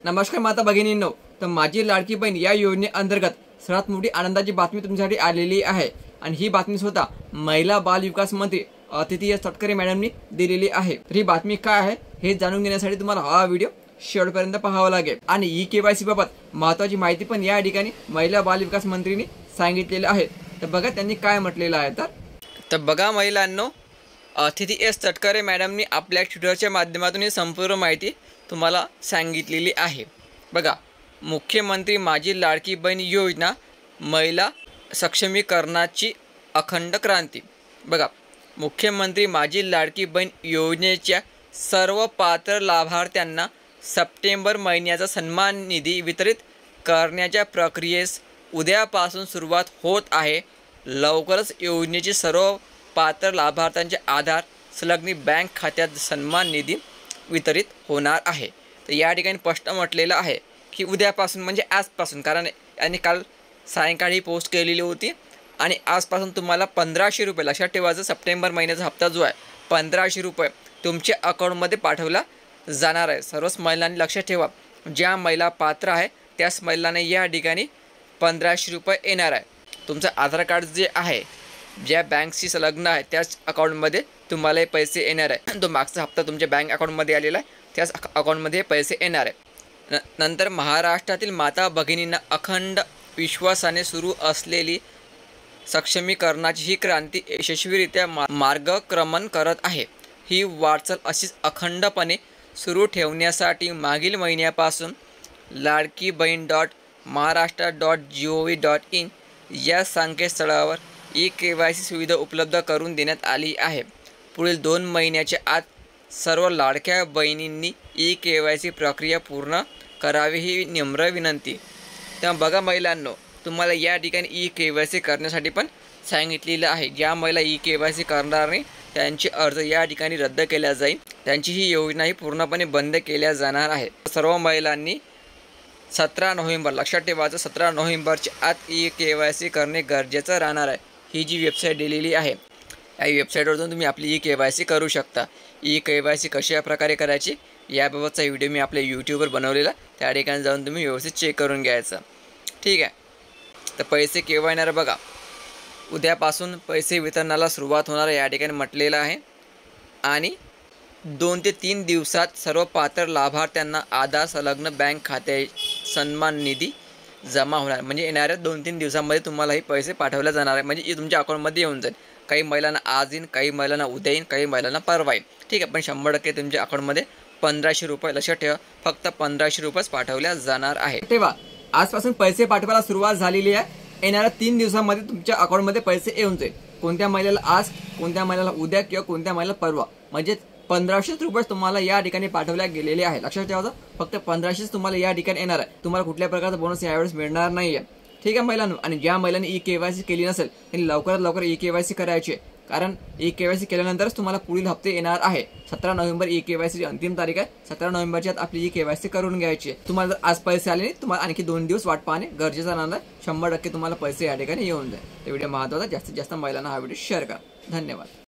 नमस्कार माता भगिनींनो, तर माझी लाडकी बहीण या योजनेअंतर्गत सर्वात मोठी आनंदाची बातमी तुमच्यासाठी आलेली आहे आणि ही बातमी स्वतः महिला बाल विकास मंत्री अतिथी तटकरे मॅडमनी दिलेली आहे। तर ही बातमी काय आहे हे जाणून घेण्यासाठी तुम्हाला हा व्हिडिओ शेवटपर्यंत पाहावा लागेल आणि ई-केवायसी बाबत महत्त्वाची माहिती पण या ठिकाणी महिला बाल विकास मंत्रींनी सांगितलेली आहे। तर बघा त्यांनी काय म्हटलेलं आहे। तर बघा महिलांनो, अतिथी तटकरे मॅडमनी आपल्या ट्विटरच्या माध्यमातून ही संपूर्ण माहिती तुम्हाला सांगितलेली आहे। बघा, मुख्यमंत्री माझी लाडकी बहीण योजना महिला सक्षमीकरणाची अखंड क्रांती। बघा, मुख्यमंत्री माझी लाडकी बहीण योजनेच्या सर्व पात्र लाभार्थ्यांना सप्टेंबर महिन्याचा सन्मान निधी वितरित करण्याच्या प्रक्रियेस उद्यापासून सुरुवात होत आहे। लवकरच योजनेचे सर्व पात्र लाभार्थ्यांचे आधार संलग्न बँक खात्यात सन्मान निधी वितरित होणार आहे। तर या ठिकाणी स्पष्ट म्हटलेलं आहे की उद्यापासून म्हणजे आजपासून, कारण यांनी काल सायंकाळी पोस्ट केलेली होती आणि आजपासून तुम्हाला 1500 रुपये, लक्षात ठेवायचं, सप्टेंबर महिन्याचा हप्ता जो आहे 1500 रुपये तुमच्या अकाउंटमध्ये पाठवला जाणार आहे। सर्वच महिलांनी लक्षात ठेवा, ज्या महिला पात्र आहे त्याच महिलांना या ठिकाणी 1500 रुपये येणार आहे। तुमचं आधार कार्ड जे आहे, ज्या बँकशी संलग्न आहे त्याच अकाउंटमध्ये तुम्हाला हे पैसे येणार आहे। तो मागचा हप्ता तुमच्या बँक अकाउंटमध्ये आलेला आहे, त्याच अकाउंटमध्ये पैसे येणार आहे। नंतर महाराष्ट्रातील माता भगिनींना अखंड विश्वासाने सुरू असलेली सक्षमीकरणाची ही क्रांती यशस्वीरित्या मार्गक्रमण करत आहे। ही वाटचाल अशीच अखंडपणे सुरू ठेवण्यासाठी मागील महिन्यापासून ladkibaheen.maharashtra.gov.in या संकेतस्थळावर ई-केवायसी सुविधा उपलब्ध करून देण्यात आली आहे। पुढील 2 महिन्याच्या आत सर्व लाडक्या बहिणींनी ई-केवायसी प्रक्रिया पूर्ण करावी ही नम्र विनंती। तेव्हा बघा महिलांनो, तुम्हाला या ठिकाणी ई-केवायसी करण्यासाठी पण सांगितलेलं आहे। ज्या महिला ई-केवायसी करणार नाही त्यांचे अर्ज या ठिकाणी रद्द केल्या जाईल, त्यांची ही योजना ही पूर्णपणे बंद केल्या जाणार आहे। सर्व महिलांनी 17 नोव्हेंबर, लक्षात ठेवायचं, 17 नोव्हेंबरच्या आत ई-केवायसी करणे गरजेचं राहणार आहे। ही जी वेबसाईट दिलेली आहे, या वेबसाईटवरून तुम्ही आपली ई-केवायसी करू शकता। ई-केवायसी कशा प्रकारे करायची याबाबतचा व्हिडिओ मी आपल्या यूट्यूबवर बनवलेला, त्या ठिकाणी जाऊन तुम्ही व्यवस्थित चेक करून घ्यायचं, ठीक आहे। तर पैसे केव्हा येणार बघा, उद्यापासून पैसे वितरणाला सुरुवात होणार या ठिकाणी म्हटलेलं आहे आणि 2 ते 3 दिवसात सर्व पात्र लाभार्थ्यांना आधार संलग्न बँक खाते सन्मान निधी जमा होणार, म्हणजे येणाऱ्या 2-3 दिवसांमध्ये तुम्हाला हे पैसे पाठवले जाणार आहे। म्हणजे तुमच्या अकाउंटमध्ये येऊन जाईल। काही महिलांना आज येईन, काही महिलांना उद्या येईन, काही महिलांना परवा येईल, ठीक आहे। पण 100% तुमच्या अकाउंटमध्ये 1500 रुपये, लक्षात ठेवा, फक्त 1500 रुपयेच पाठवल्या जाणार आहे। तेव्हा आजपासून पैसे पाठवायला सुरुवात झालेली आहे। येणाऱ्या 3 दिवसांमध्ये तुमच्या अकाउंटमध्ये पैसे येऊन जाईल। कोणत्या महिलेला आज, कोणत्या महिलेला उद्या किंवा कोणत्या महिलेला परवा, म्हणजे 1500 रुपये तुम्हाला या ठिकाणी पाठवल्या गेलेले आहे। लक्षात ठेवायचं, फक्त 1500 तुम्हाला या ठिकाणी येणार आहे। तुम्हाला कुठल्या प्रकारचा बोनस यावेळेस मिळणार नाहीये, ठीक आहे महिलांनो। आणि ज्या महिलांनी ई-केवायसी केली नसेल त्यांनी लवकरात लवकर ई-केवायसी करायची आहे, कारण ई-केवायसी केल्यानंतरच तुम्हाला पुढील हप्ते येणार आहे। 17 नोव्हेंबर ई-केवायसी अंतिम तारीख आहे। 17 नोव्हेंबरच्या आत आपली ई-केवायसी करून घ्यायची आहे। तुम्हाला जर आज पैसे आले नाही, तुम्हाला आणखी 2 दिवस वाट पाहणे गरजेचं राहणार आहे। 100% तुम्हाला पैसे या ठिकाणी येऊन जाईल। तर व्हिडिओ महत्त्वाचा, जास्तीत जास्त महिलांना हा व्हिडिओ शेअर करा। धन्यवाद।